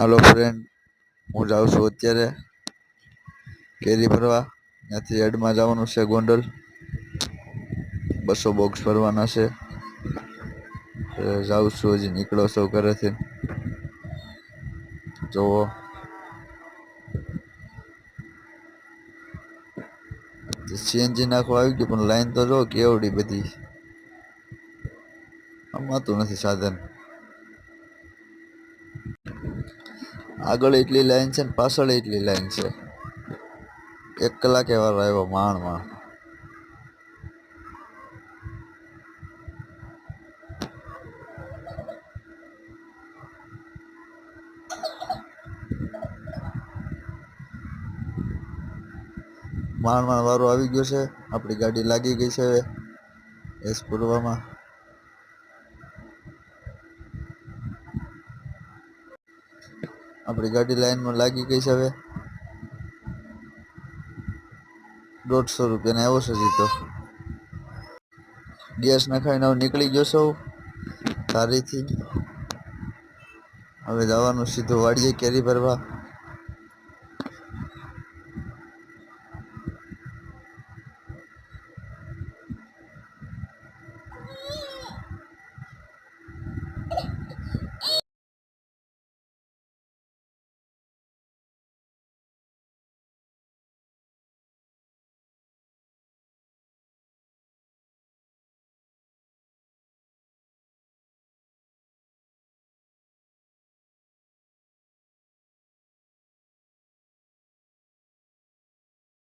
હાલો friend, હું જાઉં છું અત્યારે કેરી ભરવા. ત્યાંથી એડમાં જવાનું છે ગોંડલ. 200 બોક્સ ભરવાના છે. જાઉં છું, હજી નીકળો છો ઘરેથી. જોવો સીએનજી નાખવા આવી ગયું, પણ લાઈન તો જો કેવડી બધી. હમાતું નથી સાધન. આગળ એટલી લાઈન છે ને પાછળ એટલી લાઈન છે. 1 કલાકે વાર આવ્યો માંડ. વારો આવી ગયો છે. આપણી ગાડી લાગી ગઈ છે હવે એસ પૂર્વમાં. આપણી ગાડી લાઈનમાં લાગી ગઈ છે હવે. 150 રૂપિયાનો આવ્યો છે જીતો. ગેસ નખાઈને હવે નીકળી ગયો છું તારીથી. હવે જવાનું સીધું વાડીએ કેરી ભરવા.